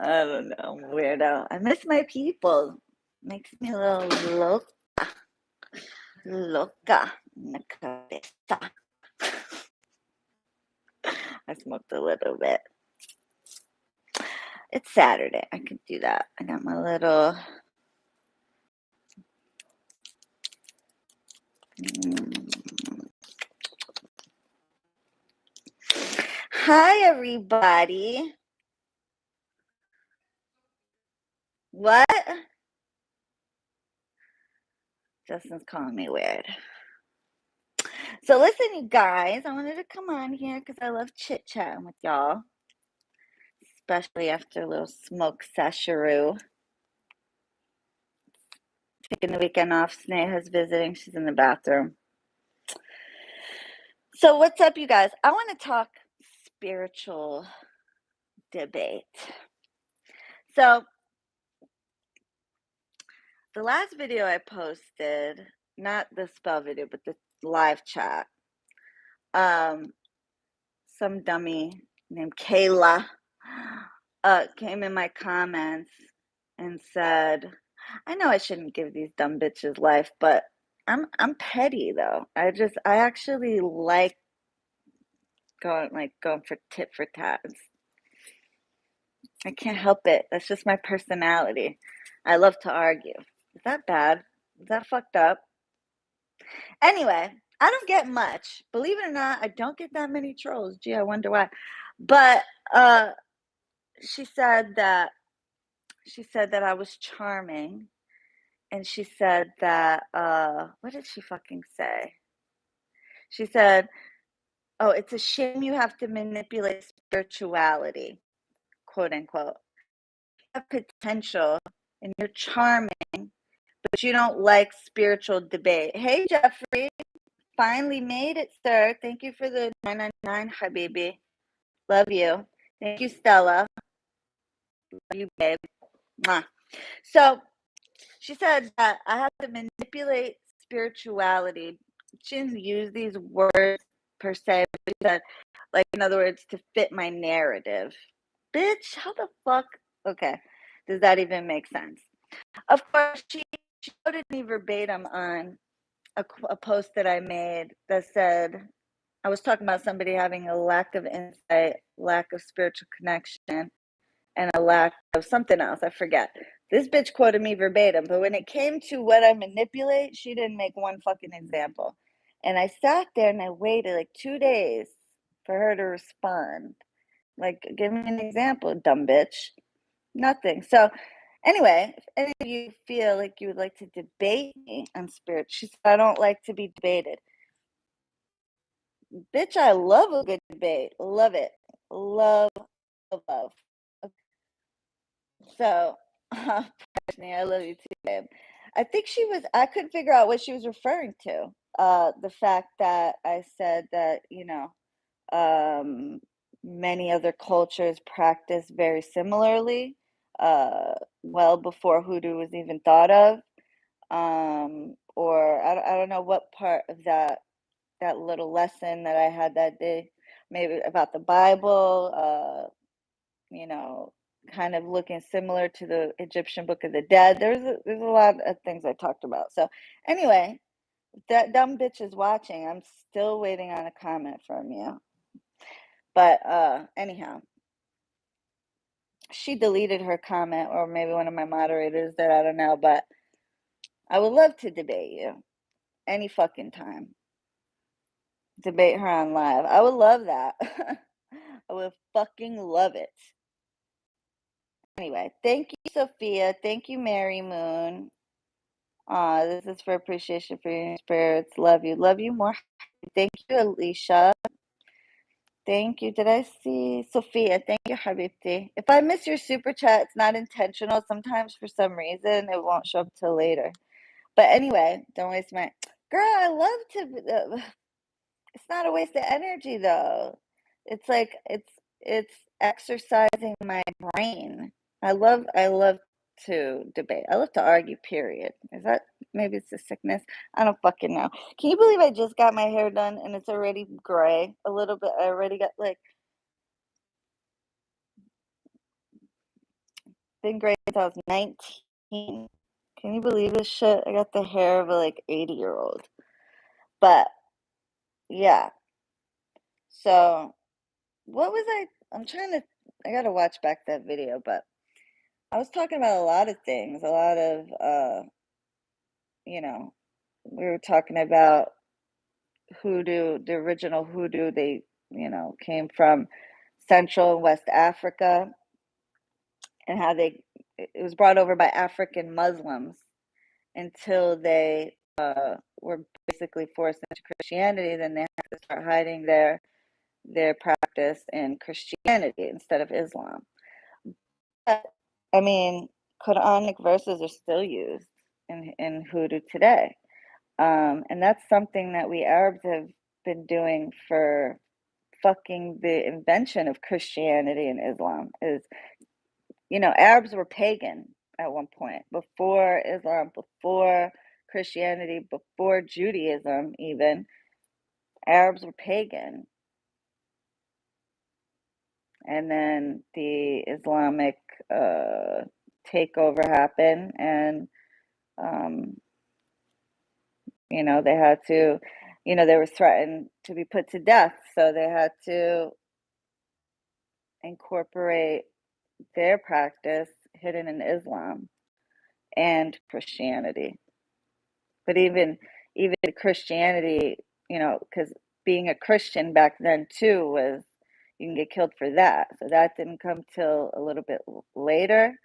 I don't know, weirdo. I miss my people. Makes me a little loca in the cabeza. I smoked a little bit. It's Saturday. I can do that. I got my little. Hi, everybody. What? Justin's calling me weird. So listen, you guys, I wanted to come on here because I love chit-chatting with y'all, especially after a little smoke session. Taking the weekend off. Sneha's visiting. She's in the bathroom. So what's up, you guys? I want to talk spiritual debate. So the last video I posted, not the spell video, but the live chat, some dummy named Kayla came in my comments and said, I know I shouldn't give these dumb bitches life, but I'm petty though. I actually like going for tit for tat. I can't help it. That's just my personality. I love to argue. Is that bad? Is that fucked up? Anyway, I don't get much. Believe it or not, I don't get that many trolls. Gee, I wonder why. But she said that I was charming, and she said that what did she fucking say? She said, "Oh, it's a shame you have to manipulate spirituality, quote unquote. You have potential, and you're charming, but you don't like spiritual debate." Hey, Jeffrey, finally made it, sir. Thank you for the 999, Habibi. Love you. Thank you, Stella. Love you, babe. Mwah. So she said that I have to manipulate spirituality. She didn't use these words per se, but she said, like, in other words, to fit my narrative. Bitch, how the fuck? Okay, does that even make sense? Of course, she quoted me verbatim on a post that I made that said, I was talking about somebody having a lack of insight, lack of spiritual connection, and a lack of something else. I forget. This bitch quoted me verbatim, but when it came to what I manipulate, she didn't make one fucking example. And I sat there and I waited like 2 days for her to respond. Like, give me an example, dumb bitch. Nothing. So, anyway, if any of you feel like you would like to debate me on spirit, she said, I don't like to be debated. Bitch, I love a good debate. Love it. Love, love, love. So, I love you too, babe. I think I couldn't figure out what she was referring to. The fact that I said that, many other cultures practice very similarly, well before hoodoo was even thought of. Or I don't know what part of that little lesson that I had that day, maybe about the Bible, you know, kind of looking similar to the Egyptian Book of the Dead. There's a lot of things I talked about. So anyway, that dumb bitch is watching. I'm still waiting on a comment from you. But anyhow, she deleted her comment, or maybe one of my moderators that I don't know, but I would love to debate you any fucking time. Debate her on live. I would love that. I would fucking love it. Anyway, thank you, Sophia. Thank you, Mary Moon. This is for appreciation for your spirits. Love you. Love you more. Thank you, Alicia. Thank you. Did I see Sophia? Thank you, Habibti. If I miss your super chat, it's not intentional. Sometimes for some reason it won't show up till later. But anyway, don't waste my girl. I love to. It's not a waste of energy though. It's like it's exercising my brain. I love to debate. I love to argue, period. Is that maybe it's a sickness? I don't fucking know. Can you believe I just got my hair done and it's already gray a little bit? I already got like been gray since I was 19. Can you believe this shit? I got the hair of a like 80-year-old. But yeah. So what was I'm trying to I gotta watch back that video, but I was talking about a lot of things, a lot of you know, we were talking about hoodoo, the original hoodoo, they, came from Central and West Africa, and how it was brought over by African Muslims until they were basically forced into Christianity. Then they had to start hiding their practice in Christianity instead of Islam. But, I mean, Quranic verses are still used in hoodoo today. And that's something that we Arabs have been doing for fucking the invention of Christianity and Islam. Arabs were pagan at one point, before Islam, before Christianity, before Judaism even. Arabs were pagan. And then the Islamic takeover happened, and they had to, they were threatened to be put to death, so they had to incorporate their practice hidden in Islam and Christianity. But even Christianity, because being a Christian back then too was, you can get killed for that. So that didn't come till a little bit later,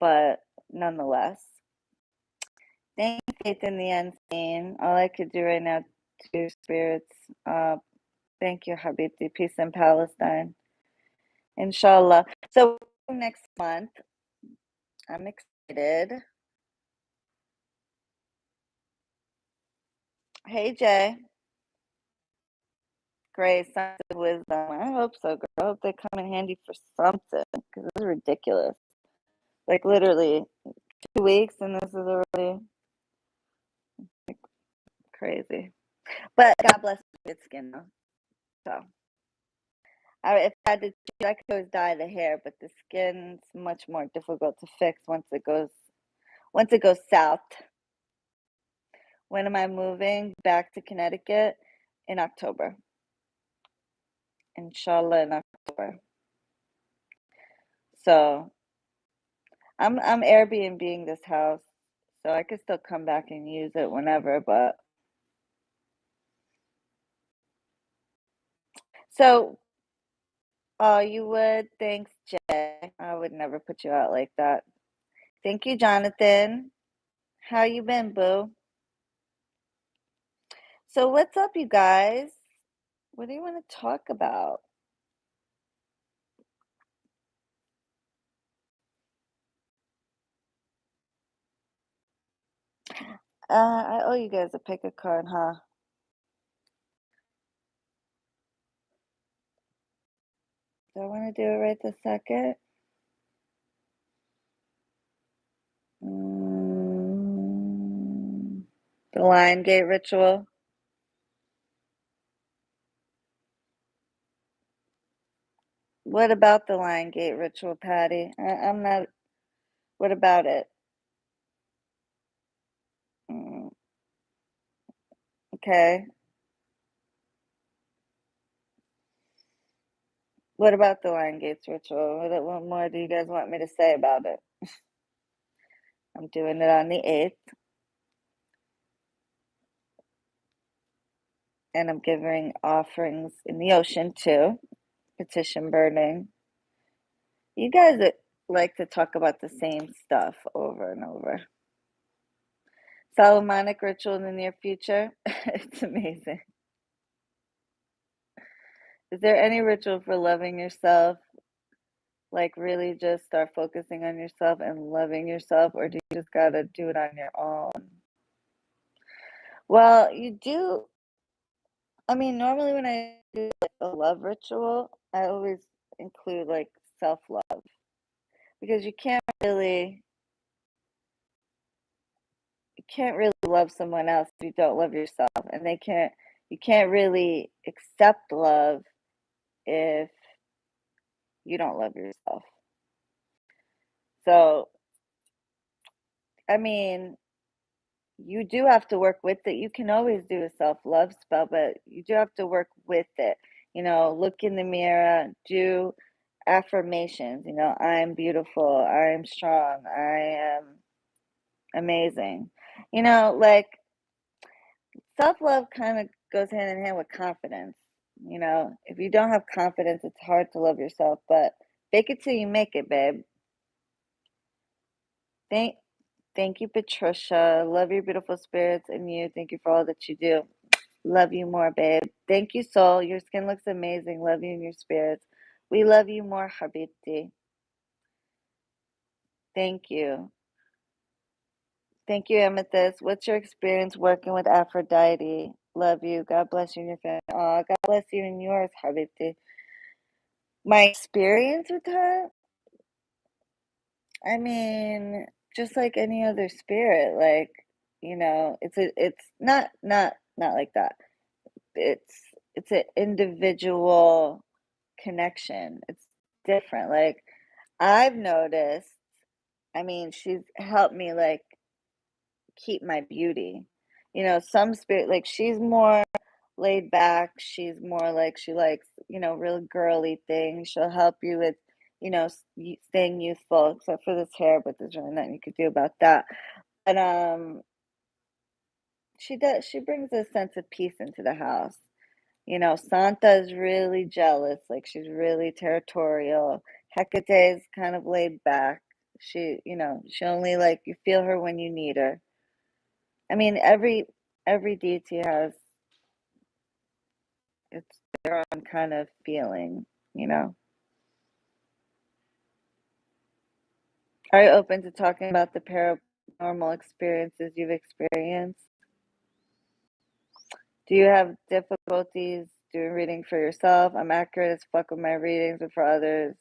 but nonetheless. Thank you, Faith in the Unseen. All I could do right now, to spirits. Thank you, Habibti. Peace in Palestine. Inshallah. So next month, I'm excited. Hey, Jay. Grace, Sons of Wisdom. I hope so, girl. I hope they come in handy for something, because this is ridiculous. Like, literally 2 weeks, and this is already like, crazy. But God bless good skin, though. So, if I had to choose, I could always dye the hair, but the skin's much more difficult to fix once it goes south. When am I moving back to Connecticut? In October. Inshallah, in October. So I'm Airbnb-ing this house, so I could still come back and use it whenever, but so you would? Thanks, Jay. I would never put you out like that. Thank you, Jonathan. How you been, boo? So what's up, you guys? What do you want to talk about? I owe you guys a pick a card, huh? Do I want to do it right this second? The Lion Gate ritual. What about the Lion Gate ritual, Patty? I'm not. What about it? Mm, okay. What about the Lion Gates ritual? What more do you guys want me to say about it? I'm doing it on the 8th, and I'm giving offerings in the ocean too. Petition burning. You guys like to talk about the same stuff over and over. Solomonic ritual in the near future. It's amazing. Is there any ritual for loving yourself? Like, really just start focusing on yourself and loving yourself, or do you just gotta do it on your own? Well, you do. I mean, normally when I do like a love ritual, I always include like self-love, because you can't really love someone else if you don't love yourself, and you can't really accept love if you don't love yourself. So, I mean, you do have to work with it. You can always do a self-love spell, but you do have to work with it. Look in the mirror, do affirmations, I'm beautiful, I am strong, I am amazing. Like self-love kind of goes hand in hand with confidence. If you don't have confidence, it's hard to love yourself, but fake it till you make it, babe. Thank thank you, Patricia. Love your beautiful spirits and you. Thank you for all that you do. Love you more, babe. Thank you, soul. Your skin looks amazing. Love you and your spirits. We love you more, Habibti. Thank you. Thank you, Amethyst. What's your experience working with Aphrodite? Love you. God bless you and your family. Oh, God bless you and yours, Habibti. My experience with her? I mean, just like any other spirit, like, it's not like that. It's it's an individual connection. It's different. Like I've noticed, I mean, she's helped me like keep my beauty. Some spirit like she's more laid back. She's more like she likes, real girly things. She'll help you with, staying youthful, except for this hair, but there's really nothing you could do about that. But she brings a sense of peace into the house. Santa is really jealous, like she's really territorial. Hecate is kind of laid back. She only like you feel her when you need her. I mean, every deity has it's their own kind of feeling, you know. Are you open to talking about the paranormal experiences you've experienced? Do you have difficulties doing reading for yourself? I'm accurate as fuck with my readings, but for others,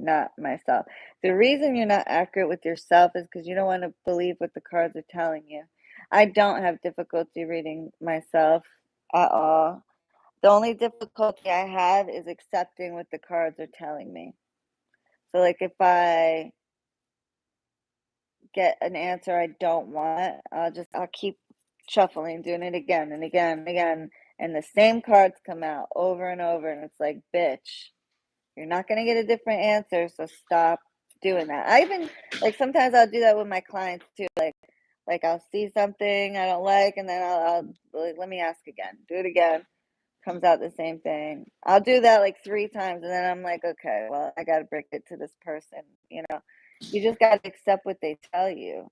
not myself. The reason you're not accurate with yourself is because you don't want to believe what the cards are telling you. I don't have difficulty reading myself at all. The only difficulty I have is accepting what the cards are telling me. So, like, if I get an answer I don't want, I'll keep shuffling, doing it again and again and again, and the same cards come out over and over, and it's like, bitch, you're not gonna get a different answer, so stop doing that. I even like sometimes I'll do that with my clients too. Like I'll see something I don't like, and then I'll like, let me ask again, do it again. Comes out the same thing. I'll do that like 3 times, and then I'm like, okay, well, I gotta break it to this person. You know, you just gotta accept what they tell you.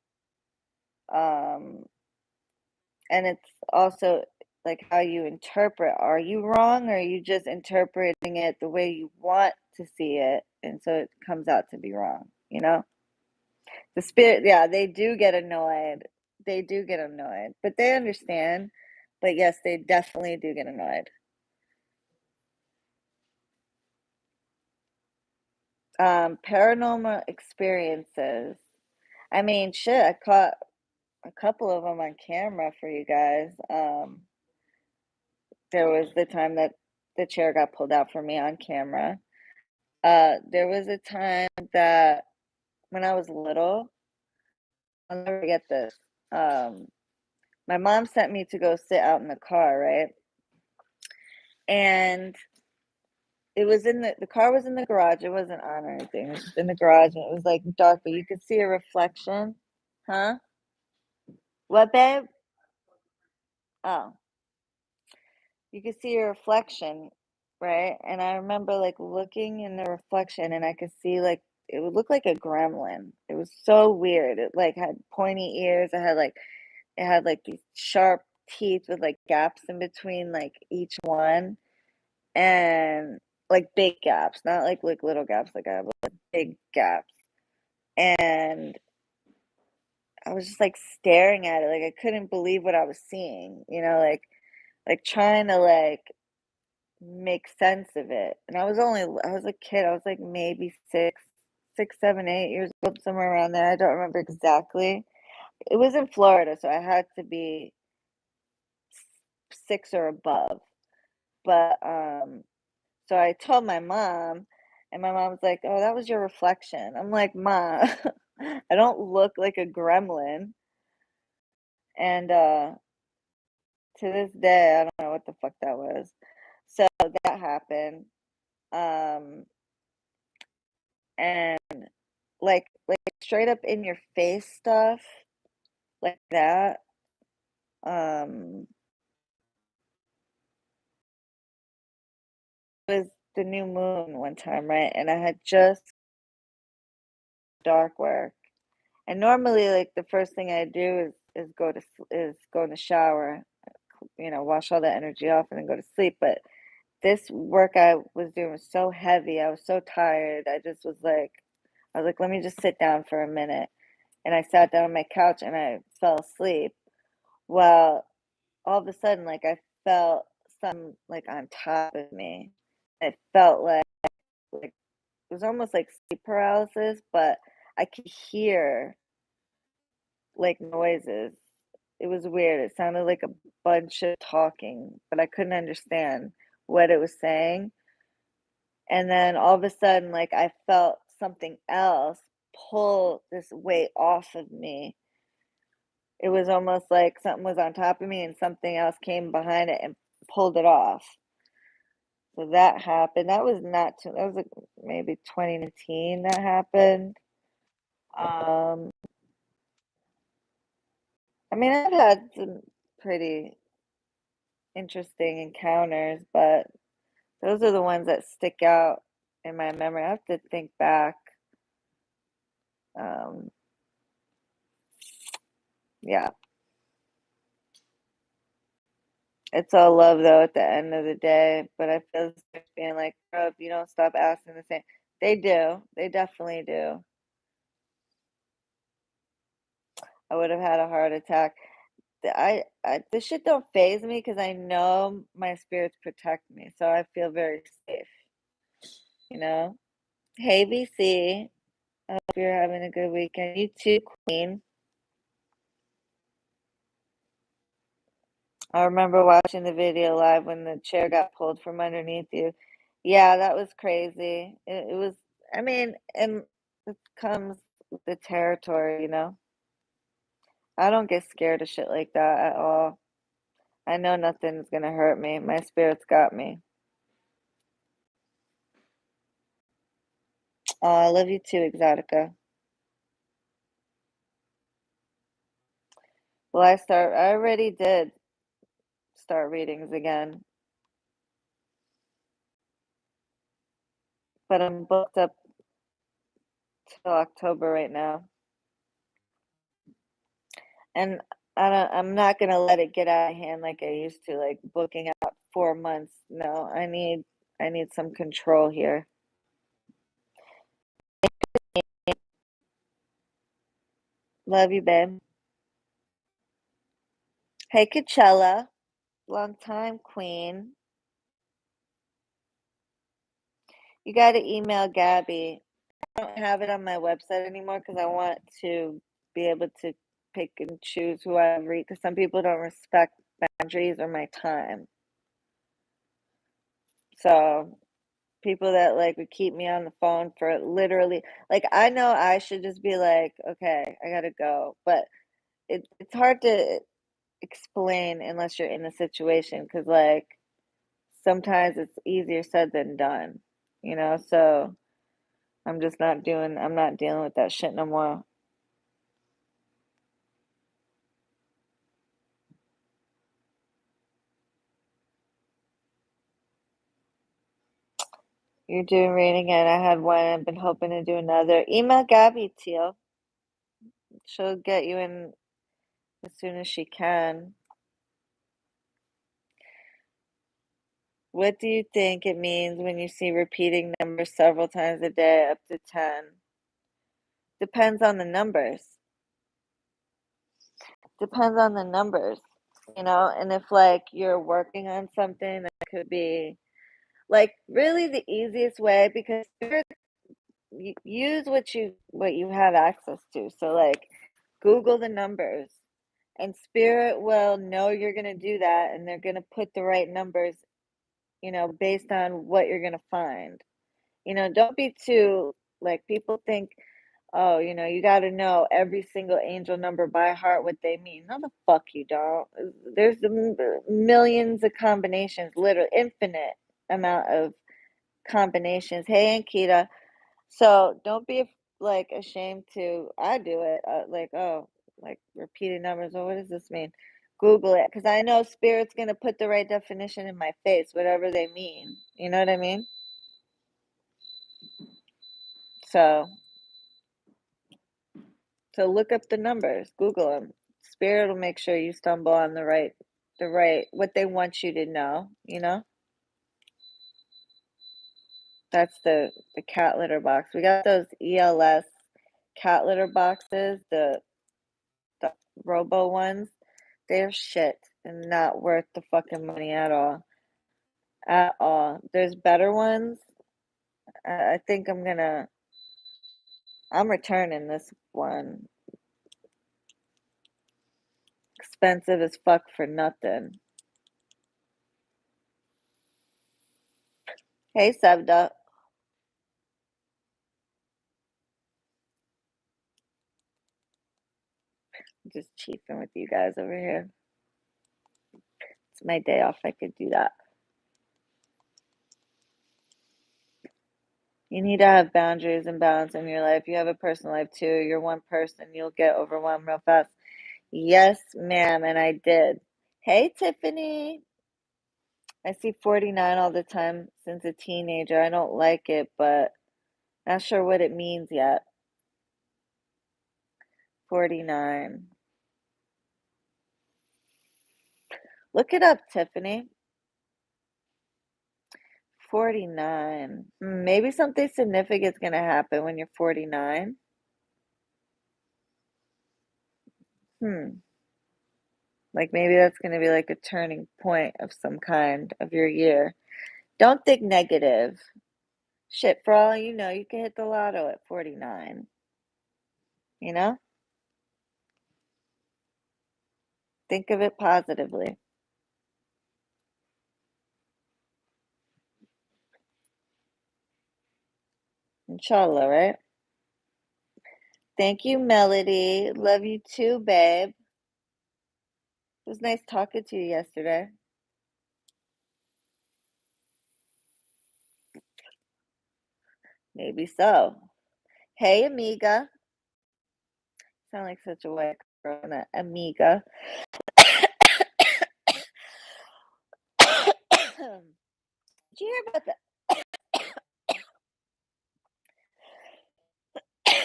Um, and it's also like how you interpret. Are you wrong, or are you just interpreting it the way you want to see it, and so it comes out to be wrong? The spirit, yeah, they do get annoyed. They do get annoyed, but they understand. But yes, they definitely do get annoyed. Paranormal experiences. I mean, shit, I caught a couple of them on camera for you guys. There was the time that the chair got pulled out for me on camera. There was a time that when I was little, I'll never forget this. Um, my mom sent me to go sit out in the car, right? And it was in the car was in the garage. It wasn't on or anything. It was just in the garage, and it was like dark, but you could see a reflection. Huh? What, babe? Oh, you could see your reflection, right? And I remember like looking in the reflection and I could see like it would look like a gremlin. It was so weird. It like had pointy ears. It had like these sharp teeth with like gaps in between like each one and like big gaps, not like little gaps like I have, but like big gaps. And I was just like staring at it, like I couldn't believe what I was seeing, like trying to like make sense of it. And I was a kid. I was like maybe 6, 7, 8 years old, somewhere around there. I don't remember exactly. It was in Florida, so I had to be 6 or above. But so I told my mom, and my mom was like, "Oh, that was your reflection." I'm like, "Ma, I don't look like a gremlin. And to this day, I don't know what the fuck that was. So that happened. Um, and like straight up in your face stuff like that. Um, was the new moon one time, right? And I had just dark work. And normally, like the first thing I do is go in the shower, wash all that energy off, and then go to sleep. But this work I was doing was so heavy. I was so tired. I was like, let me just sit down for a minute. And I sat down on my couch and I fell asleep. Well, all of a sudden, like I felt some like on top of me. It felt like it was almost like sleep paralysis, but I could hear like noises. It was weird. It sounded like a bunch of talking, but I couldn't understand what it was saying. And then all of a sudden, like I felt something else pull this weight off of me. It was almost like something was on top of me and something else came behind it and pulled it off. So that happened. That was not too, that was like maybe 2019 that happened. Um, I mean, I've had some pretty interesting encounters, but those are the ones that stick out in my memory. I have to think back. Um, yeah, it's all love though at the end of the day. But I feel like being like, bro, if you don't stop asking the same, they do. They definitely do. I would have had a heart attack. This shit don't phase me because I know my spirits protect me, so I feel very safe. You know. Hey, VC. I hope you're having a good weekend. You too, Queen. I remember watching the video live when the chair got pulled from underneath you. Yeah, that was crazy. It was, I mean, and it comes with the territory, you know? I don't get scared of shit like that at all. I know nothing's gonna hurt me. My spirit's got me. Oh, I love you too, Exotica. Well, I already did start readings again, but I'm booked up till October right now. And I'm not gonna let it get out of hand like I used to, like booking out 4 months. No, I need some control here. Love you, babe. Hey, Coachella. Long time, queen. You gotta email Gabby. I don't have it on my website anymore because I want to be able to pick and choose who I read because some people don't respect boundaries or my time. So people that like would keep me on the phone for literally like I know I should just be like, okay, I gotta go. But it's hard to explain unless you're in the situation because like sometimes it's easier said than done, you know? So I'm not dealing with that shit no more. You're doing reading and I had one, I've been hoping to do another. Email Gabby Teal. She'll get you in as soon as she can. What do you think it means when you see repeating numbers several times a day, up to 10? Depends on the numbers. Depends on the numbers, and if like you're working on something that could be like really the easiest way because use what you have access to. So like Google the numbers and spirit will know you're going to do that and they're going to put the right numbers, based on what you're going to find. Don't be too like people think, oh, you got to know every single angel number by heart, what they mean. No, the fuck you don't. There's millions of combinations, literally infinite amount of combinations. Hey, Ankita. So don't be like ashamed to. I do it. Like, oh, like repeating numbers. Oh, what does this mean? Google it, because I know Spirit's gonna put the right definition in my face, whatever they mean. You know what I mean? So, look up the numbers, Google them. Spirit will make sure you stumble on the right what they want you to know. That's the cat litter box. We got those ELS cat litter boxes, the Robo ones. They're shit and not worth the fucking money at all. At all. There's better ones. I think I'm returning this one. Expensive as fuck for nothing. Hey, Sevda. Just chiefing with you guys over here. It's my day off. I could do that. You need to have boundaries and balance in your life. You have a personal life too. You're one person. You'll get overwhelmed real fast. Yes, ma'am, and I did. Hey, Tiffany. I see 49 all the time since a teenager. I don't like it, but not sure what it means yet. 49. Look it up, Tiffany. 49. Maybe something significant's going to happen when you're 49. Like maybe that's going to be like a turning point of some kind of your year. Don't think negative. Shit, for all you know, you can hit the lotto at 49. You know? Think of it positively. Inshallah, right? Thank you, Melody. Love you too, babe. It was nice talking to you yesterday. Maybe so. Hey, amiga. Sound like such a white girl, amiga. Did you hear about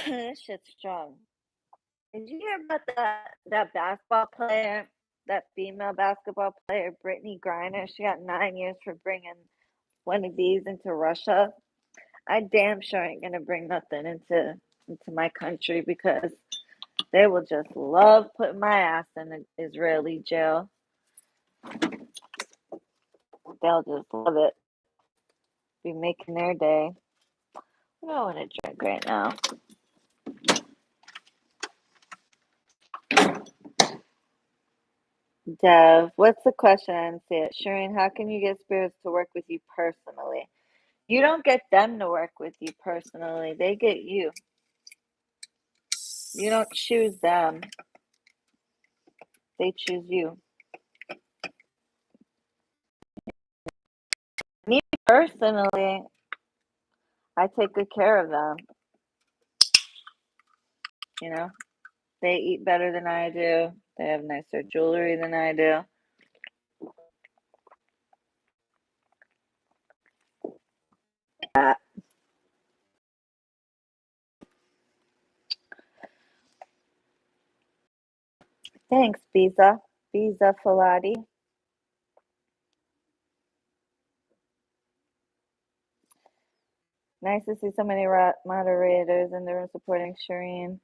this shit's strong. Did you hear about that basketball player, that female basketball player, Brittany Griner? She got 9 years for bringing one of these into Russia. I damn sure ain't gonna bring nothing into my country because they will just love putting my ass in an Israeli jail. They'll just love it. Be making their day. I don't want to drink right now. Dev, what's the question? I didn't see it. Shireen, how can you get spirits to work with you personally? You don't get them to work with you personally. They get you. You don't choose them. They choose you. Me personally, I take good care of them. You know, they eat better than I do. They have nicer jewelry than I do. Thanks, Visa. Visa Filati. Nice to see so many moderators in the room supporting Shireen.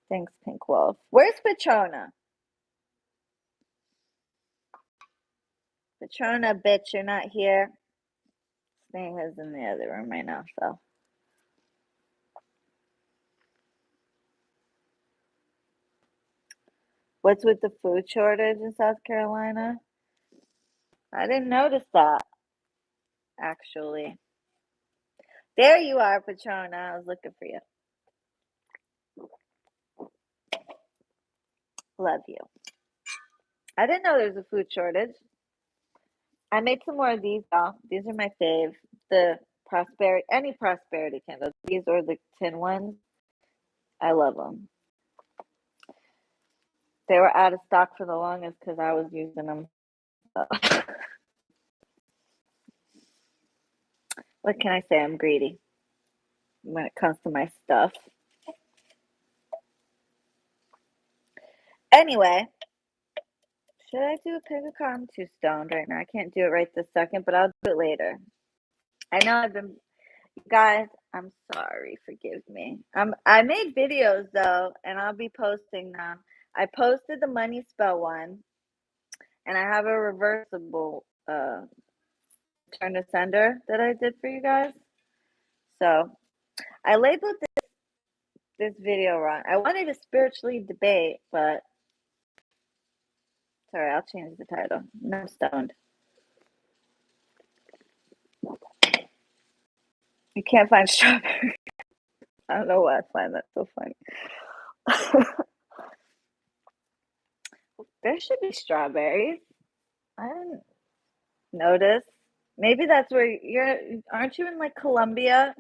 Thanks, Pink Wolf. Where's Petrona? Petrona, bitch, you're not here. Sneha's in the other room right now, so. What's with the food shortage in South Carolina? I didn't notice that, actually. There you are, Petrona. I was looking for you. Love you. I didn't know there's a food shortage. I made some more of these, y'all. These are my fave. The prosperity, any prosperity candles. These or the tin ones. I love them. They were out of stock for the longest because I was using them. So. What can I say? I'm greedy when it comes to my stuff. Anyway, should I do a pick a card? I'm too stoned right now. I can't do it right this second, but I'll do it later. I know I've been, guys. I'm sorry. Forgive me. I made videos though, and I'll be posting them. I posted the money spell one, and I have a reversible turn to sender that I did for you guys. So I labeled this video wrong. I wanted to spiritually debate, but sorry, I'll change the title. No stoned. You can't find strawberry. I don't know why I find that so funny. There should be strawberries. I didn't notice. Maybe that's where you're. Aren't you in like Colombia?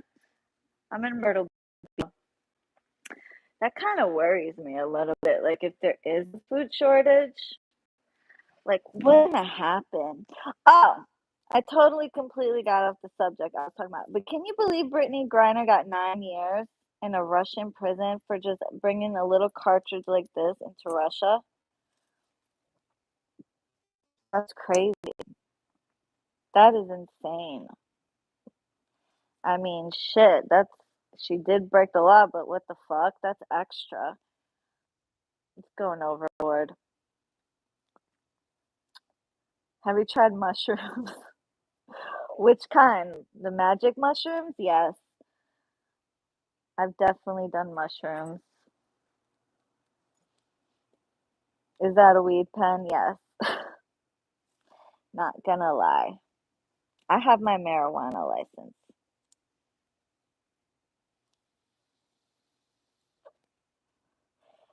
I'm in Myrtle. That kind of worries me a little bit. Like if there is a food shortage, like what's gonna happen? Oh, I totally completely got off the subject I was talking about. But can you believe Brittany Griner got 9 years in a Russian prison for just bringing a little cartridge like this into Russia? That's crazy. That is insane. I mean, shit, she did break the law, but what the fuck? That's extra. It's going overboard. Have you tried mushrooms? Which kind? The magic mushrooms? Yes. I've definitely done mushrooms. Is that a weed pen? Yes. Not gonna lie. I have my marijuana license.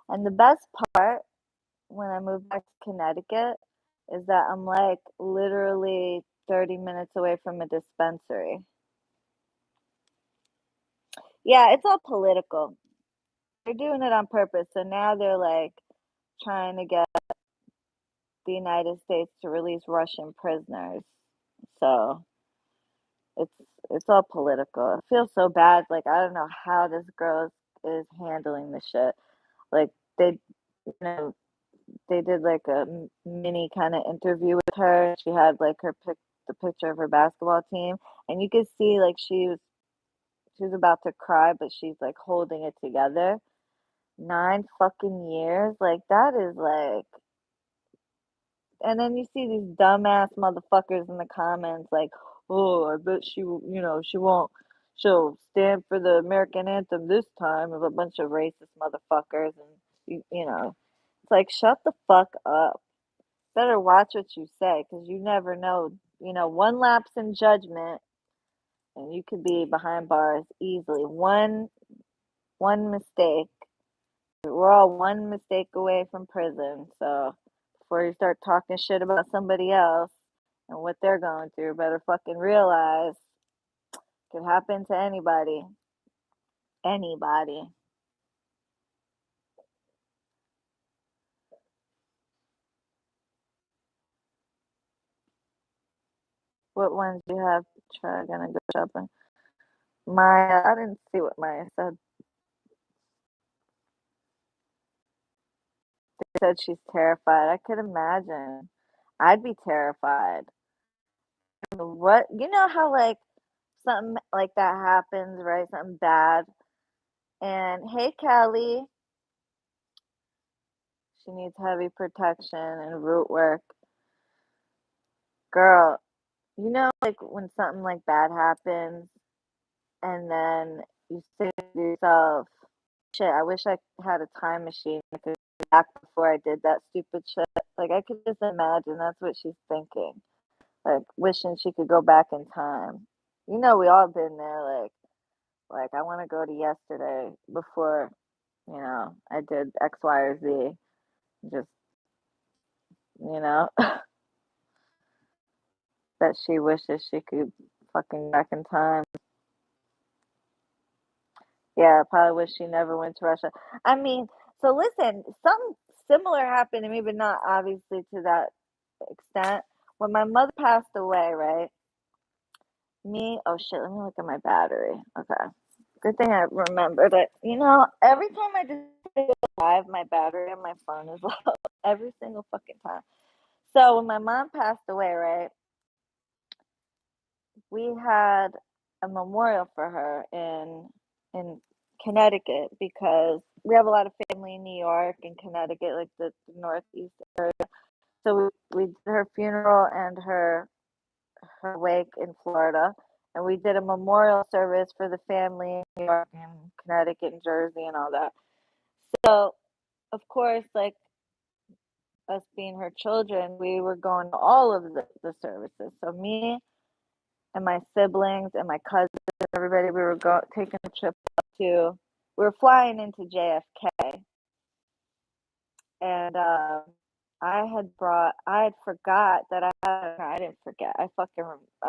And the best part when I moved back to Connecticut is that I'm like literally 30 minutes away from a dispensary. Yeah, it's all political. They're doing it on purpose. So now they're like trying to get the United States to release Russian prisoners. So it's it's all political. It feels so bad. Like I don't know how this girl is handling the shit. Like they, you know, they did like a mini kind of interview with her. She had like the picture of her basketball team, and you could see like she was about to cry, but she's like holding it together. 9 fucking years, like that is like, and then you see these dumbass motherfuckers in the comments like, oh, I bet she won't, she'll stand for the American anthem this time of a bunch of racist motherfuckers, and it's like shut the fuck up. Better watch what you say, because you never know. One lapse in judgment, and you could be behind bars easily. One mistake. We're all one mistake away from prison. So before you start talking shit about somebody else and what they're going through, better fucking realize it could happen to anybody. Anybody. What ones do you have? Try gonna go shopping. Maya, I didn't see what Maya said. They said she's terrified. I could imagine. I'd be terrified. What, how like something like that happens, right? Something bad. And hey, Kelly, she needs heavy protection and root work. Girl, like when something like bad happens and then you say to yourself, shit, I wish I had a time machine. I could go back before I did that stupid shit. Like, I could just imagine that's what she's thinking. Like, wishing she could go back in time. We all been there. Like I want to go to yesterday before I did X, Y, or Z. Just, you know, that she wishes she could fucking back in time. Yeah, probably wish she never went to Russia. I mean, so listen, something similar happened to me, but not obviously to that extent. When my mother passed away, right? Oh shit, let me look at my battery. Okay. Good thing I remembered it. Every time I just feel alive, my battery on my phone is low. Every single fucking time. So when my mom passed away, right, we had a memorial for her in Connecticut because we have a lot of family in New York and Connecticut, like the Northeast area. So we did her funeral and her wake in Florida, and we did a memorial service for the family in New York and Connecticut and Jersey and all that. So, of course, like us being her children, we were going to all of the services. So me and my siblings and my cousins, everybody, we were taking a trip up to. We were flying into JFK, and I had forgot that I didn't forget. I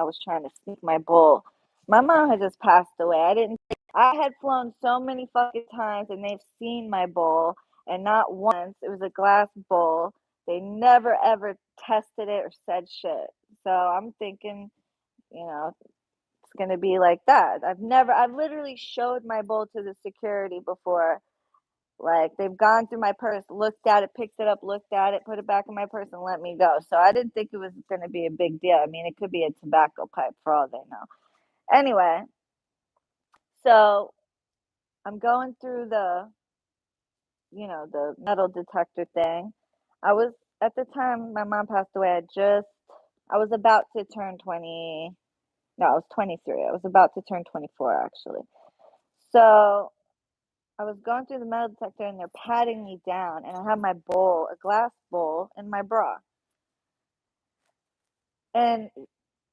was trying to sneak my bowl. My mom had just passed away. I had flown so many fucking times and they've seen my bowl, and not once, it was a glass bowl. They never ever tested it or said shit. So I'm thinking, it's gonna be like that. I've literally showed my bowl to the security before. Like, they've gone through my purse, looked at it, picked it up, looked at it, put it back in my purse, and let me go. So I didn't think it was going to be a big deal. I mean, it could be a tobacco pipe for all they know. Anyway, so I'm going through the metal detector thing. I was, at the time my mom passed away, I was about to turn 20. No, I was 23. I was about to turn 24, actually. So I was going through the metal detector and they're patting me down, and I had my bowl, a glass bowl, in my bra. And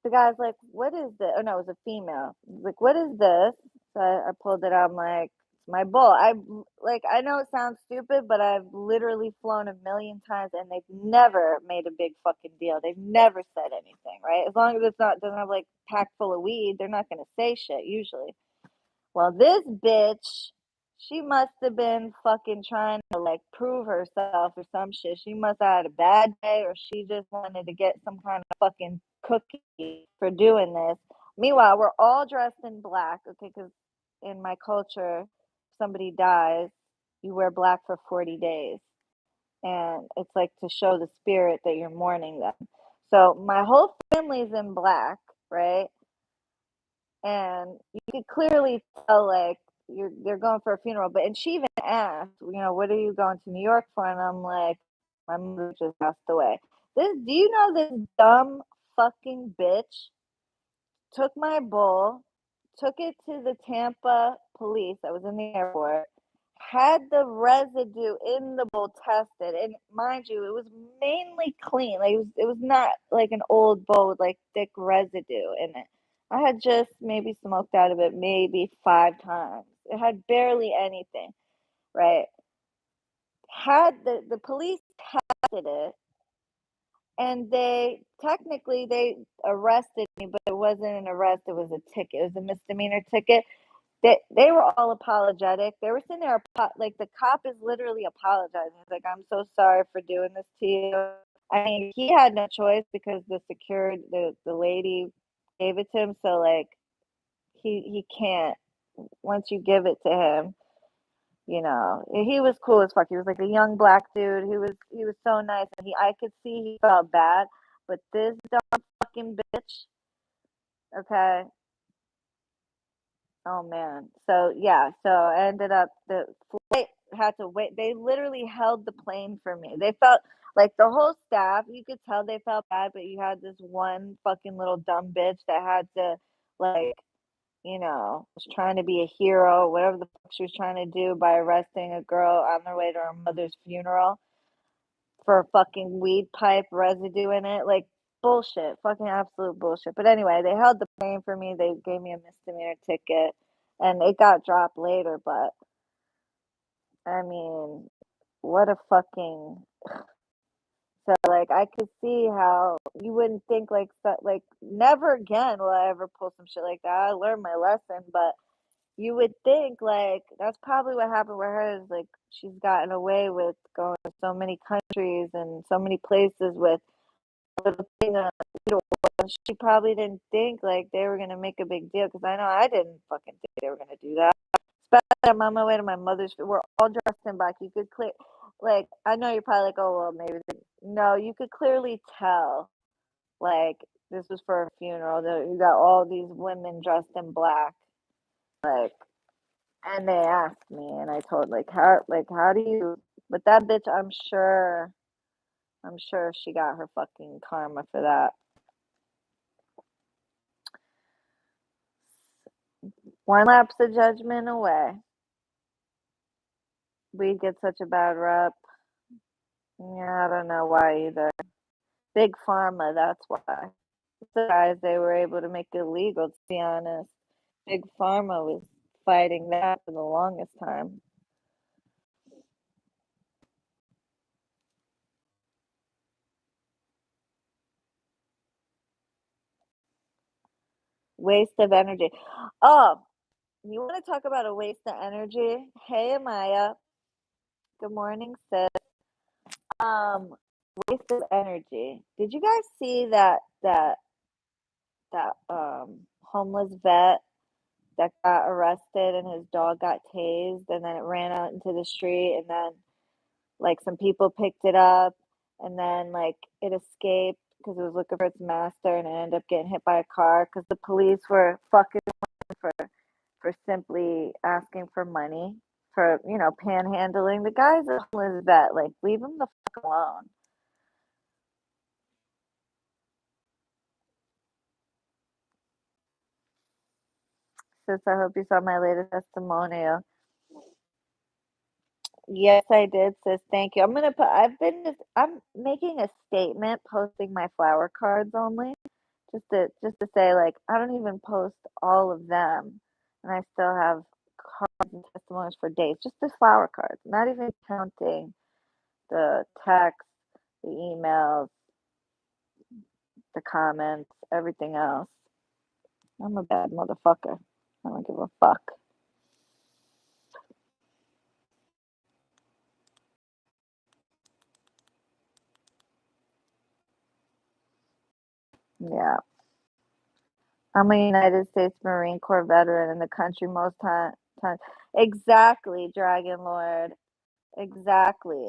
the guy's like, "What is this?" Oh no, it was a female. He's like, "What is this?" So I pulled it out. I'm like, "It's my bowl." I know it sounds stupid, but I've literally flown a million times, and they've never made a big fucking deal. They've never said anything, right? As long as it's not doesn't have like packed full of weed, they're not gonna say shit usually. Well, this bitch, she must have been fucking trying to like prove herself or some shit. She must have had a bad day, or she just wanted to get some kind of fucking cookie for doing this. Meanwhile, we're all dressed in black, okay? Because in my culture, if somebody dies, you wear black for 40 days. And it's like to show the spirit that you're mourning them. So my whole family's in black, right? And you could clearly tell like they're going for a funeral. And she even asked, what are you going to New York for? And I'm like, my mother just passed away. Do you know this dumb fucking bitch took my bowl, took it to the Tampa police. I was in the airport, had the residue in the bowl tested, and mind you, it was mainly clean. Like it was not like an old bowl with like thick residue in it. I had just maybe smoked out of it maybe 5 times. It had barely anything, right? Had the police tested it, and they arrested me, but it wasn't an arrest, it was a ticket. It was a misdemeanor ticket. They were all apologetic. They were sitting there, like the cop is literally apologizing. He's like, "I'm so sorry for doing this to you." I mean, he had no choice because the lady gave it to him. So like, he can't. Once you give it to him, he was cool as fuck. He was like a young black dude. He was so nice, and I could see he felt bad. But this dumb fucking bitch, okay. Oh man. So yeah, so I ended up the flight had to wait. They literally held the plane for me. They felt like the whole staff, you could tell they felt bad, but you had this one fucking little dumb bitch that had to like, was trying to be a hero, whatever the fuck she was trying to do by arresting a girl on their way to her mother's funeral for fucking weed pipe residue in it. Like bullshit, fucking absolute bullshit. But anyway, they held the plane for me. They gave me a misdemeanor ticket, and it got dropped later. But I mean, what a fucking so like I could see how you wouldn't think like that like never again will I ever pull some shit like that. I learned my lesson, but you would think like that's probably what happened with her is like she's gotten away with going to so many countries and so many places with a little thing on little she probably didn't think like they were gonna make a big deal because I know I didn't fucking think they were gonna do that. Especially I'm on my way to my mother's. We're all dressed in black. You could clear, like, I know you're probably like, oh, well, maybe. No, you could clearly tell, like, this was for a funeral. That you got all these women dressed in black, like, and they asked me, and I told, how do you? But that bitch, I'm sure she got her fucking karma for that. One lapse of judgment away. We get such a bad rep. Yeah, I don't know why either. Big pharma, that's why. Surprised they were able to make it legal, to be honest. Big pharma was fighting that for the longest time. Waste of energy. Oh, you want to talk about a waste of energy? Hey, Amaya. Good morning, sis. Um, waste of energy. Did you guys see that homeless vet that got arrested and his dog got tased and then it ran out into the street and then like some people picked it up and then like it escaped because it was looking for its master and it ended up getting hit by a car because the police were fucking for simply asking for money for panhandling. The guy's a homeless vet. Like leave him the fuck alone. Sis, I hope you saw my latest testimonial. Yes, I did, sis. Thank you. I'm making a statement posting my flower cards only. Just to say like I don't even post all of them and I still have cards and testimonies for days. Just the flower cards, not even counting the texts, the emails, the comments, everything else. I'm a bad motherfucker. I don't give a fuck. Yeah. I'm a United States Marine Corps veteran in the country most time. Exactly, Dragon Lord. Exactly.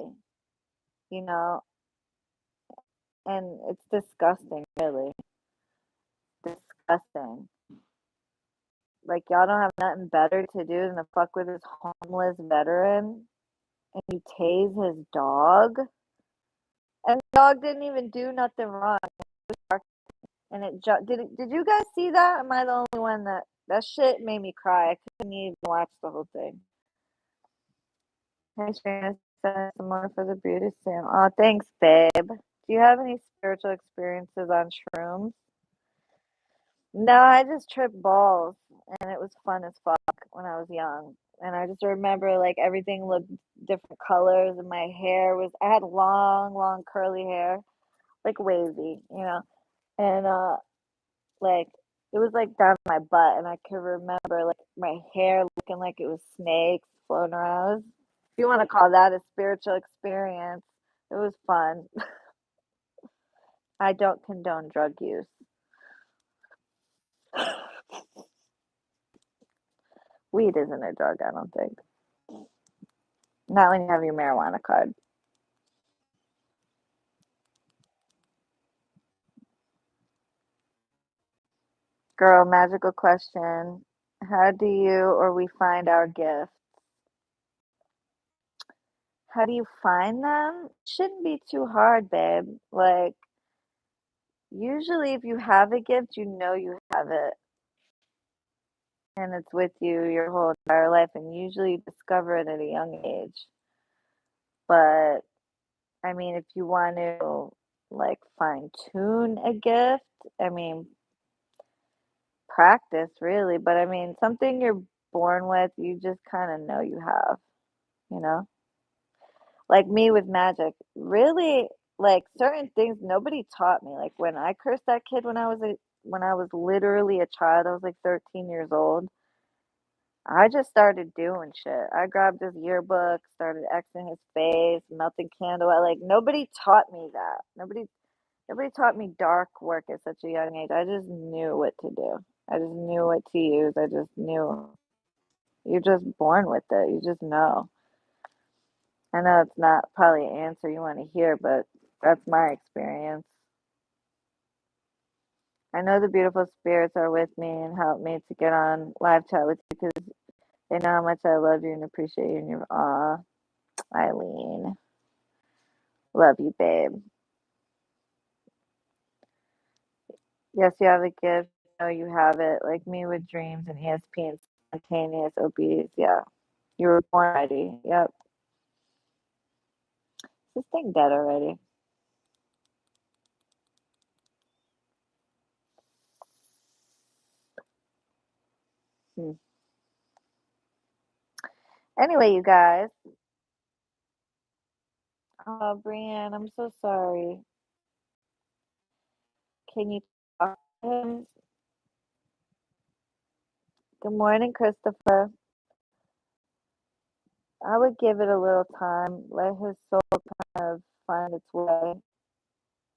You know, and it's disgusting, really. Disgusting. Like y'all don't have nothing better to do than to fuck with this homeless veteran and you tase his dog. And the dog didn't even do nothing wrong. And did you guys see that? Am I the only one that shit made me cry? I couldn't even watch the whole thing. Hey, Shana, send some more for the beauty soon. Oh, thanks, babe. Do you have any spiritual experiences on shrooms? No, I just tripped balls and it was fun as fuck when I was young. And I just remember like everything looked different colors and my hair was I had long, long curly hair, like wavy, And like it was like down my butt and I could remember like my hair looking like it was snakes floating around. If you want to call that a spiritual experience, it was fun. I don't condone drug use. Weed isn't a drug, I don't think. Not when you have your marijuana card. Girl, magical question. How do you or we find our gifts? How do you find them? Shouldn't be too hard, babe. Like, usually if you have a gift, you know you have it. And it's with you your whole entire life. And usually you discover it at a young age. But, I mean, if you want to, like, fine tune a gift, I mean, practice really. But, I mean, something you're born with, you just kind of know you have. you know? Like me with magic. Really, like certain things nobody taught me. Like when I cursed that kid when I was literally a child, I was like 13 years old. I just started doing shit. I grabbed his yearbook, started Xing his face, melting candle. Like nobody taught me that. Nobody taught me dark work at such a young age. I just knew what to do. I just knew what to use. I just knew. You're just born with it. You just know. I know it's not probably an answer you want to hear, but that's my experience. I know the beautiful spirits are with me and help me to get on live chat with you because they know how much I love you and appreciate you and your aw, Eileen. Love you, babe. Yes, you have a gift. No, you have it. Like me with dreams and ESP and spontaneous OBs. Yeah. You were born ready. Yep. Is this thing dead already? Hmm. Anyway, you guys. Oh, Brienne, I'm so sorry. Can you talk to him? Good morning, Christopher. I would give it a little time, let his soul kind of find its way.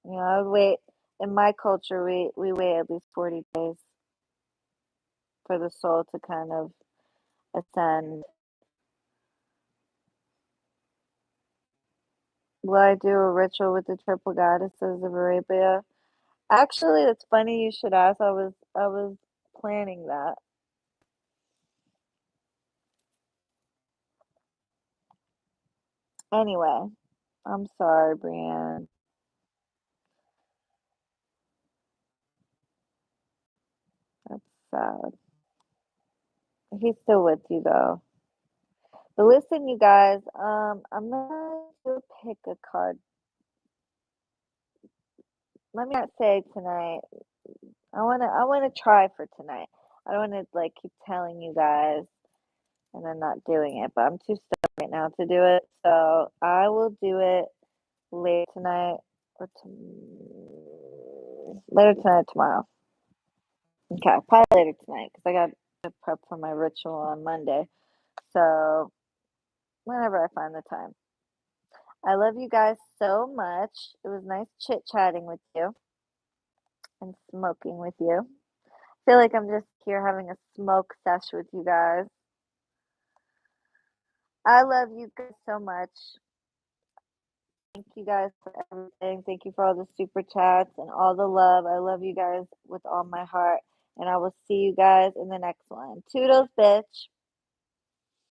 You know, I would wait. In my culture, we wait at least 40 days for the soul to kind of ascend. Will I do a ritual with the triple goddesses of Arabia? Actually, it's funny you should ask. I was planning that. Anyway, I'm sorry, Brienne. That's sad. He's still with you though. But listen, you guys, I'm gonna pick a card. Let me not say tonight. I wanna try for tonight. I don't wanna like keep telling you guys and then not doing it, but I'm too stoned right now to do it. So I will do it late tonight or later tonight, tomorrow. Okay, probably later tonight because I got to prep for my ritual on Monday. So whenever I find the time. I love you guys so much. It was nice chit chatting with you and smoking with you. I feel like I'm just here having a smoke sesh with you guys. I love you guys so much. Thank you guys for everything. Thank you for all the super chats and all the love. I love you guys with all my heart. And I will see you guys in the next one. Toodles, bitch.